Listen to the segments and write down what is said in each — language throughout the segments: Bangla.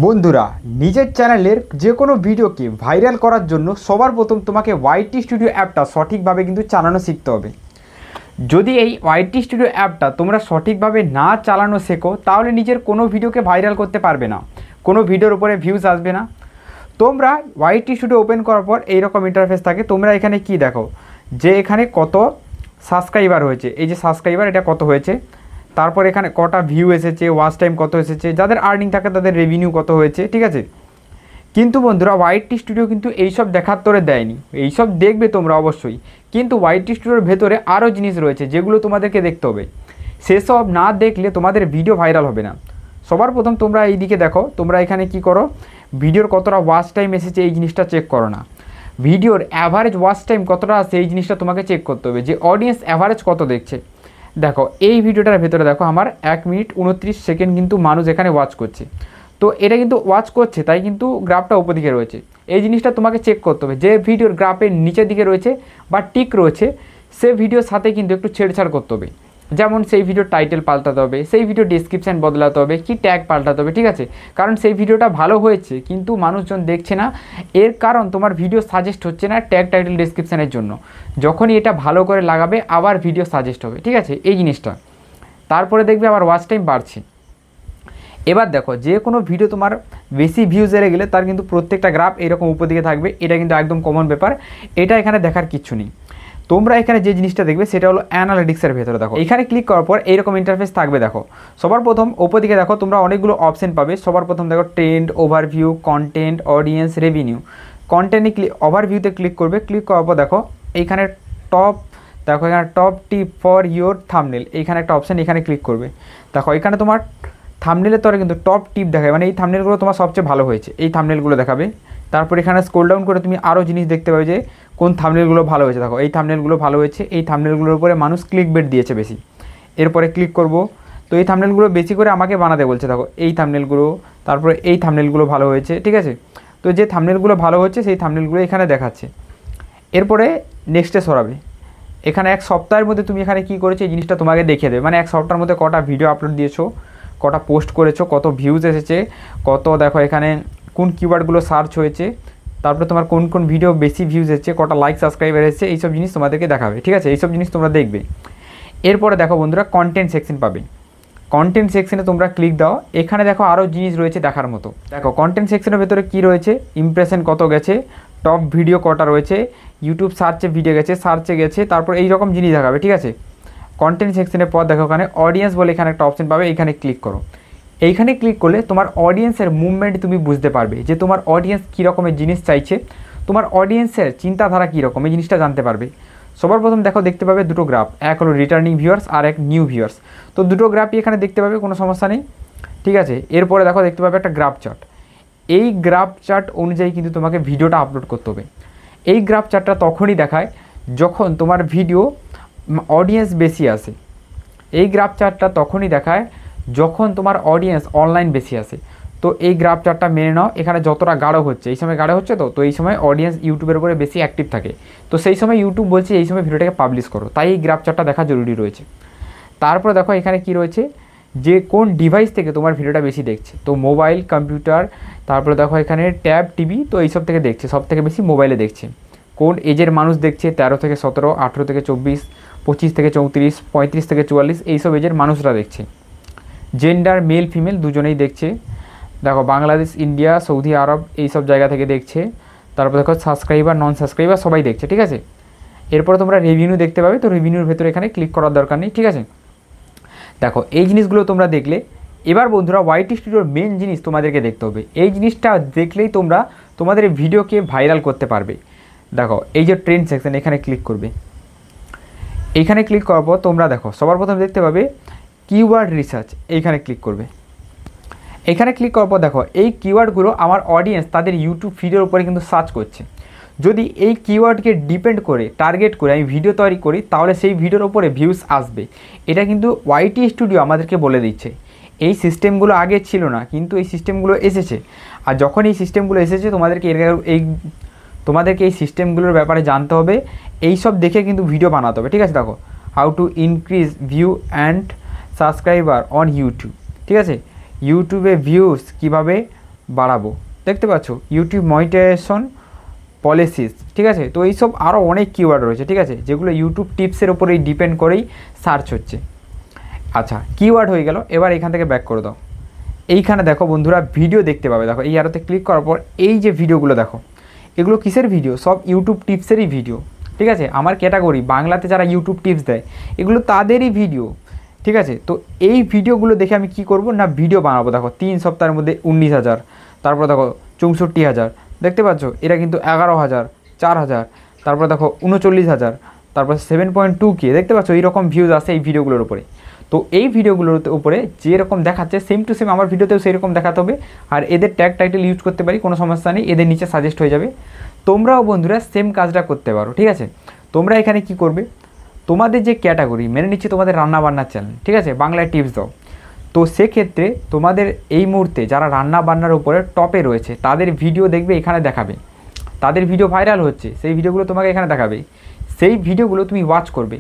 বন্ধুরা, নিজের চ্যানেলের যে কোনো ভিডিওকে ভাইরাল করার জন্য সবার প্রথম তোমাকে ওয়াইটি স্টুডিও অ্যাপটা সঠিকভাবে কিন্তু চালানো শিখতে হবে। যদি এই ওয়াইটি স্টুডিও অ্যাপটা তোমরা সঠিকভাবে না চালানো শেখো তাহলে নিজের কোনো ভিডিওকে ভাইরাল করতে পারবে না, কোনো ভিডিওর উপরে ভিউজ আসবে না। তোমরা ওয়াইটি স্টুডিও ওপেন করার পর এইরকম ইন্টারফেস থাকে। তোমরা এখানে কি দেখো যে এখানে কত সাবস্ক্রাইবার হয়েছে, এই যে সাবস্ক্রাইবার এটা কত হয়েছে, তারপর এখানে কটা ভিউ এসেছে, ওয়াচ টাইম কত এসেছে, যাদের আর্নিং থাকে তাদের রেভিনিউ কত হয়েছে, ঠিক আছে। কিন্তু বন্ধুরা ওয়াইটি স্টুডিও কিন্তু এইসব দেখার তোরে দেয়নি, এইসব দেখবে তোমরা অবশ্যই, কিন্তু ওয়াইটি স্টুডিওর ভেতরে আরও জিনিস রয়েছে যেগুলো তোমাদেরকে দেখতে হবে। সেসব না দেখলে তোমাদের ভিডিও ভাইরাল হবে না। সবার প্রথম তোমরা এই দিকে দেখো, তোমরা এখানে কি করো, ভিডিওর কতটা ওয়াচ টাইম এসেছে এই জিনিসটা চেক করো না, ভিডিওর অ্যাভারেজ ওয়াচ টাইম কতটা আসছে এই জিনিসটা তোমাকে চেক করতে হবে, যে অডিয়েন্স অ্যাভারেজ কত দেখছে। দেখো এই ভিডিওটার ভেতরে দেখো আমার 1 মিনিট 29 সেকেন্ড কিন্তু মানুষ এখানে ওয়াচ করছে। তো এটা কিন্তু ওয়াচ করছে তাই কিন্তু গ্রাফটা উপর দিকে রয়েছে। এই জিনিসটা তোমাকে চেক করতে হবে, যে ভিডিওর গ্রাফের নিচের দিকে রয়েছে বা টিক রয়েছে সে ভিডিওর সাথে কিন্তু একটু ছেড়ছাড় করতে হবে। যেমন সেই ভিডিওর টাইটেল পাল্টাতে হবে, সেই ভিডিও ডেসক্রিপশান বদলাতে হবে, কি ট্যাগ পাল্টাতে হবে, ঠিক আছে। কারণ সেই ভিডিওটা ভালো হয়েছে কিন্তু মানুষজন দেখছে না, এর কারণ তোমার ভিডিও সাজেস্ট হচ্ছে না ট্যাগ টাইটেল ডেসক্রিপশানের জন্য। যখনই এটা ভালো করে লাগাবে আবার ভিডিও সাজেস্ট হবে, ঠিক আছে, এই জিনিসটা। তারপরে দেখবে আবার ওয়াচ টাইম বাড়ছে। এবার দেখো যে কোনো ভিডিও তোমার বেশি ভিউজ এড়ে গেলে তার কিন্তু প্রত্যেকটা গ্রাফ এরকম উপর দিকে থাকবে, এটা কিন্তু একদম কমন ব্যাপার, এটা এখানে দেখার কিচ্ছু নেই। তোমরা এখানে যে জিনিসটা দেখবে সেটা হলো অ্যানালিটিক্সের ভেতরে দেখো, এখানে ক্লিক করার পর এইরকম ইন্টারফেস থাকবে। দেখো সবার প্রথম ওপর দিকে দেখো তোমরা অনেকগুলো অপশন পাবে। সবার প্রথম দেখো trend, overview, content, audience, revenue. কন্টেন্টে ওভারভিউতে ক্লিক করবে, ক্লিক করার পর দেখো এইখানে টপ, দেখো এখানে top tip for your thumbnail, এইখানে একটা অপশান, এখানে ক্লিক করবে। দেখো এখানে তোমার থাম্বনেলের তরে কিন্তু টপ টিপ দেখাবে, মানে এই থাম্বনেলগুলো তোমার সবচেয়ে ভালো হয়েছে এই থাম্বনেলগুলো দেখাবে। তারপর এখানে স্ক্রল ডাউন করে তুমি আরও জিনিস দেখতে পাবে যে কোন থাম্বনেলগুলো ভালো হয়েছে। দেখো এই থাম্বনেলগুলো ভালো হয়েছে, এই থাম্বনেলগুলোর উপরে মানুষ ক্লিক বেট দিয়েছে বেশি। এরপরে ক্লিক করব, তো এই থাম্বনেলগুলো বেশি করে আমাকে বানাতে বলছে। দেখো এই থাম্বনেলগুলো, তারপরে এই থাম্বনেলগুলো ভালো হয়েছে, ঠিক আছে। তো যে থাম্বনেলগুলো ভালো হচ্ছে সেই থাম্বনেলগুলো এখানে দেখাচ্ছে। এরপরে নেক্সটে সরাবে, এখানে 1 সপ্তাহের মধ্যে তুমি এখানে কী করেছো এই জিনিসটা তোমাকে দেখিয়ে দেবে, মানে 1 সপ্তাহের মধ্যে কটা ভিডিও আপলোড দিয়েছো, কটা পোস্ট করেছো, কত ভিউজ এসেছে, কত দেখো এখানে কোন কিওয়ার্ডগুলো সার্চ হয়েছে, তারপরে তোমার কোন কোন ভিডিও বেশি ভিউজ এসেছে, কটা লাইক সাবস্ক্রাইবার এসেছে, এইসব জিনিস তোমাদেরকে দেখাবে, ঠিক আছে, এইসব জিনিস তোমরা দেখবে। এরপরে দেখো বন্ধুরা কন্টেন্ট সেকশন পাবে, কন্টেন্ট সেকশনে তোমরা ক্লিক দাও, এখানে দেখো আরও জিনিস রয়েছে দেখার মতো। দেখো কন্টেন্ট সেকশনের ভেতরে কী রয়েছে, ইমপ্রেশন কত গেছে, টপ ভিডিও কটা রয়েছে, ইউটিউব সার্চে ভিডিও গেছে, সার্চে গেছে, তারপর এই রকম জিনিস দেখাবে, ঠিক আছে। কন্টেন্ট সেকশনের পর দেখো ওখানে অডিয়েন্স বলে এখানে একটা অপশন পাবে, এখানে ক্লিক করো। এইখানে ক্লিক করলে তোমার অডিয়েন্সের মুভমেন্ট তুমি বুঝতে পারবে, যে তোমার অডিয়েন্স কী রকমের জিনিস চাইছে, তোমার অডিয়েন্সের চিন্তাধারা কী রকম এই জিনিসটা জানতে পারবে। সবার প্রথম দেখো দেখতে পাবে দুটো গ্রাফ, এক হলো রিটার্নিং ভিউয়ার্স আর এক নিউ ভিউয়ার্স। তো দুটো গ্রাফই এখানে দেখতে পাবে, কোনো সমস্যা নেই, ঠিক আছে। এরপরে দেখো দেখতে পাবে একটা গ্রাফ চার্ট, এই গ্রাফ চার্ট অনুযায়ী কিন্তু তোমাকে ভিডিওটা আপলোড করতে হবে। এই গ্রাফ চার্টটা তখনই দেখায় যখন তোমার ভিডিও অডিয়েন্স বেশি আসে, এই গ্রাফ চার্টটা তখনই দেখায় যখন তোমার অডিয়েন্স অনলাইন বেশি আসে। তো এই গ্রাফ চার্টটা মেনে নাও, এখানে যতটা গাঢ় হচ্ছে, এই সময় গাঢ় হচ্ছে, তো এই সময় অডিয়েন্স ইউটিউবের উপরে বেশি অ্যাক্টিভ থাকে, তো সেই সময় ইউটিউব বলছে এই সময় ভিডিওটাকে পাবলিশ করো, তাই এই গ্রাফ চার্টটা দেখা জরুরি রয়েছে। তারপরে দেখো এখানে কি রয়েছে, যে কোন ডিভাইস থেকে তোমার ভিডিওটা বেশি দেখছে, তো মোবাইল, কম্পিউটার, তারপরে দেখো এখানে ট্যাব, টিভি, তো এইসব থেকে দেখছে, সব থেকে বেশি মোবাইলে দেখছে। কোন এজের মানুষ দেখছে, 13 থেকে 17, 18 থেকে 24, 25 থেকে 34, 35 থেকে 44, এইসব এজের মানুষরা দেখছে। জেন্ডার মেল ফিমেল দুজনেই দেখছে। দেখো বাংলাদেশ, ইন্ডিয়া, সৌদি আরব এইসব জায়গা থেকে দেখছে। তারপর দেখো সাবস্ক্রাইবার, নন সাবস্ক্রাইবার সবাই দেখছে, ঠিক আছে। এরপর তোমরা রেভিনিউ দেখতে পাবে, তো রেভিনিউর ভেতরে এখানে ক্লিক করার দরকার নেই, ঠিক আছে। দেখো এই জিনিসগুলো তোমরা দেখলে, এবার বন্ধুরা ওয়াইটি স্টুডিওর মেন জিনিস তোমাদেরকে দেখতে হবে, এই জিনিসটা দেখলেই তোমরা তোমাদের ভিডিওকে ভাইরাল করতে পারবে। দেখো এই যে ট্রেন্ড সেকশন, এখানে ক্লিক করবে, এইখানে ক্লিক করার পর তোমরা দেখো সবার প্রথম দেখতে পাবে কিওয়ার্ড রিসার্চ, এইখানে ক্লিক করবে। এখানে ক্লিক করার পর দেখো এই কিওয়ার্ডগুলো আমার অডিয়েন্স তাদের ইউটিউব ভিডিওর উপরে কিন্তু সার্চ করছে। যদি এই কিওয়ার্ডকে ডিপেন্ড করে টার্গেট করে আমি ভিডিও তৈরি করি তাহলে সেই ভিডিওর উপরে ভিউজ আসবে, এটা কিন্তু ওয়াইটি স্টুডিও আমাদেরকে বলে দিচ্ছে। এই সিস্টেমগুলো আগে ছিল না, কিন্তু এই সিস্টেমগুলো এসেছে, আর যখন এই সিস্টেমগুলো এসেছে তোমাদেরকে এই সিস্টেমগুলোর ব্যাপারে জানতে হবে, এই সব দেখে কিন্তু ভিডিও বানাতে হবে, ঠিক আছে। দেখো how to increase view and subscriber on YouTube, ঠিক আছে, ইউটিউবে ভিউজ কীভাবে বাড়াবো, দেখতে পাচ্ছ ইউটিউব মনিটাইজেশন পলিসিস, ঠিক আছে। তো এইসব আরও অনেক কিওয়ার্ড রয়েছে, ঠিক আছে, যেগুলো ইউটিউব টিপসের ওপরেই ডিপেন্ড করেই সার্চ হচ্ছে। আচ্ছা, কিওয়ার্ড হয়ে গেল। এবার এখান থেকে ব্যাক করে দাও। এইখানে দেখো বন্ধুরা ভিডিও দেখতে পাবে, দেখো এই আরোতে ক্লিক করার পর এই যে ভিডিওগুলো দেখো, এগুলো কিসের ভিডিও? সব ইউটিউব টিপসেরই ভিডিও, ঠিক আছে। আমার ক্যাটাগরি বাংলাতে যারা ইউটিউব টিপস দেয় এগুলো তাদেরই ভিডিও, ঠিক আছে। তো এই ভিডিওগুলো দেখে আমি কি করব না, ভিডিও বানাবো। দেখো 3 সপ্তাহের মধ্যে 19,000, তারপর দেখো 64,000, দেখতে পাচ্ছ এরা কিন্তু 11,000, 4,000, তারপর দেখো 39,000, তারপর 7.2K, দেখতে পাচ্ছ এইরকম ভিউজ আসে এই ভিডিওগুলোর উপরে। তো এই ভিডিওগুলোর উপরে যেরকম দেখাচ্ছে সেম টু সেম আমার ভিডিওতেও সেই রকম দেখাতে হবে। আর এদের ট্যাগ টাইটেল ইউজ করতে পারি, কোনো সমস্যা নেই, এদের নিচে সাজেস্ট হয়ে যাবে। তোমরাও বন্ধুরা সেম কাজটা করতে পারো, ঠিক আছে। তোমরা এখানে কি করবে, তোমাদের যে ক্যাটাগরি মেনে নিচ্ছে তোমাদের রান্নাবান্নার চ্যানেল, ঠিক আছে, বাংলায় টিপস দাও, তো সেক্ষেত্রে তোমাদের এই মুহূর্তে যারা রান্না বান্নার উপরে টপে রয়েছে তাদের ভিডিও দেখবে, এখানে দেখাবে, তাদের ভিডিও ভাইরাল হচ্ছে সেই ভিডিওগুলো তোমাকে এখানে দেখাবে। সেই ভিডিওগুলো তুমি ওয়াচ করবে,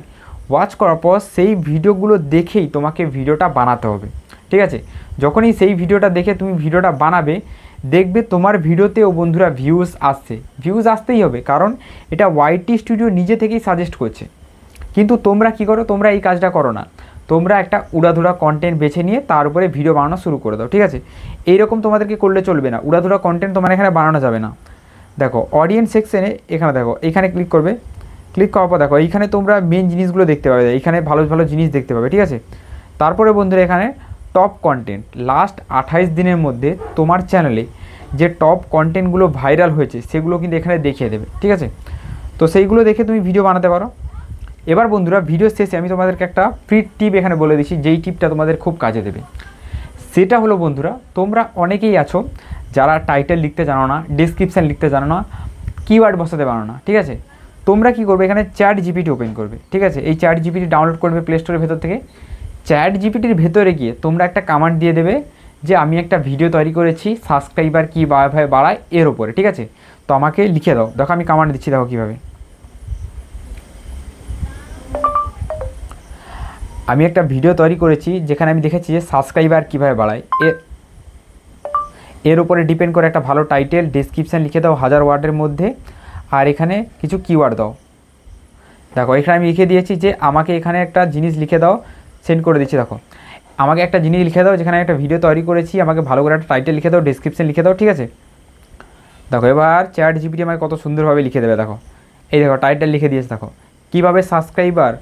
ওয়াচ করার পর সেই ভিডিওগুলো দেখেই তোমাকে ভিডিওটা বানাতে হবে, ঠিক আছে। যখনই সেই ভিডিওটা দেখে তুমি ভিডিওটা বানাবে, দেখবে তোমার ভিডিওতেও বন্ধুরা ভিউজ আসছে, ভিউজ আসতেই হবে, কারণ এটা ওয়াইটি স্টুডিও নিজে থেকেই সাজেস্ট করছে। কিন্তু তোমরা কি করো, তোমরা এই কাজটা করো না, তোমরা একটা উড়াধুরা কন্টেন্ট বেছে নিয়ে তার উপরে ভিডিও বানানো শুরু করে দাও, ঠিক আছে। এইরকম তোমাদেরকে করলে চলবে না, উড়াধুরা কন্টেন্ট তোমার এখানে বানানো যাবে না। দেখো অডিয়েন্স সেকশনে এখানে দেখো, এখানে ক্লিক করবে, ক্লিক করার পর দেখো এইখানে তোমরা মেন জিনিসগুলো দেখতে পাবে, এইখানে ভালো ভালো জিনিস দেখতে পাবে, ঠিক আছে। তারপরে বন্ধুরা এখানে টপ কন্টেন্ট, লাস্ট 28 দিনের মধ্যে তোমার চ্যানেলে যে টপ কন্টেন্টগুলো ভাইরাল হয়েছে সেগুলো কিন্তু এখানে দেখিয়ে দেবে, ঠিক আছে। তো সেইগুলো দেখে তুমি ভিডিও বানাতে পারো। এবার বন্ধুরা ভিডিও শেষে আমি তোমাদেরকে একটা ফ্রি টিপ এখানে বলে দিচ্ছি, যেই টিপটা তোমাদের খুব কাজে দেবে। সেটা হলো বন্ধুরা, তোমরা অনেকেই আছো যারা টাইটেল লিখতে জানো না, ডেসক্রিপশান লিখতে জানো না, কিওয়ার্ড বসাতে পারো না, ঠিক আছে। তোমরা কি করবে, এখানে চ্যাট জিপিটি ওপেন করবে, ঠিক আছে। এই চ্যাট জিপিটি ডাউনলোড করবে প্লে স্টোরের ভেতর থেকে। চ্যাট জিপিটির ভেতরে গিয়ে তোমরা একটা কমান্ড দিয়ে দেবে যে আমি একটা ভিডিও তৈরি করেছি সাবস্ক্রাইবার কীভাবে বাড়ায় এর ওপরে, ঠিক আছে। তো আমাকে লিখে দাও, দেখো আমি কমান্ড দিচ্ছি, দেখো কীভাবে। আমি একটা ভিডিও তৈরি করেছি যেখানে আমি দেখেছি যে সাবস্ক্রাইবার কীভাবে বাড়ায়, এর উপরে ডিপেন্ড করে একটা ভালো টাইটেল ডেসক্রিপশান লিখে দাও 1000 ওয়ার্ডের মধ্যে, আর এখানে কিছু কিওয়ার্ড দাও। দেখো এখানে আমি লিখে দিয়েছি যে আমাকে এখানে একটা জিনিস লিখে দাও, সেন্ড করে দিচ্ছি। দেখো আমাকে একটা জিনিস লিখে দাও যেখানে একটা ভিডিও তৈরি করেছি, আমাকে ভালো করে একটা টাইটেল লিখে দাও, ডেসক্রিপশান লিখে দাও, ঠিক আছে। দেখো এবার চ্যাট জিপিটি আমাকে কত সুন্দরভাবে লিখে দেবে, দেখো এই দেখো টাইটেল লিখে দিয়েছে, দেখো কীভাবে সাবস্ক্রাইবার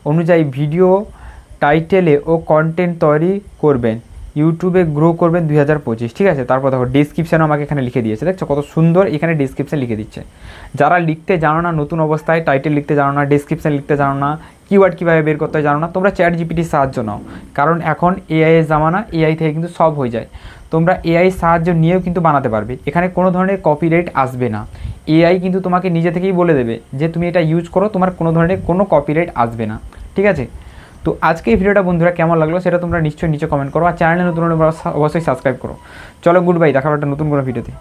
অনুযায়ী ভিডিও টাইটেলে ও কন্টেন্ট তৈরি করবেন, ইউটিউবে গ্রো করবেন 2025, ঠিক আছে। তারপর দেখো ডেসক্রিপশানও আমাকে এখানে লিখে দিয়েছে, দেখছো কত সুন্দর এখানে ডেসক্রিপশান লিখে দিচ্ছে। যারা লিখতে জানো না, নতুন অবস্থায় টাইটেল লিখতে জানো না, ডেসক্রিপশান লিখতে জানো না, কিওয়ার্ড কীভাবে বের করতে জানো না, তোমরা চ্যাট জিপিটির সাহায্য নাও, কারণ এখন এআই এর জামানা, এআই থেকে কিন্তু সব হয়ে যায়। তোমরা এআই সাহায্য নিয়েও কিন্তু বানাতে পারবে, এখানে কোনো ধরনের কপিরাইট আসবে না। এআই কিন্তু তোমাকে নিজে থেকেই বলে দেবে যে তুমি এটা ইউজ করো, তোমার কোনো ধরনের কোনো কপিরাইট আসবে না, ঠিক আছে। তো আজকে এই ভিডিওটা বন্ধুরা কেমন লাগলো সেটা তোমরা নিশ্চয়ই নিচে কমেন্ট করো, আর চ্যানেলে নতুন হলে অবশ্যই সাবস্ক্রাইব করো। চলো গুড বাই, দেখা হবে একটা নতুন কোনো ভিডিওতে।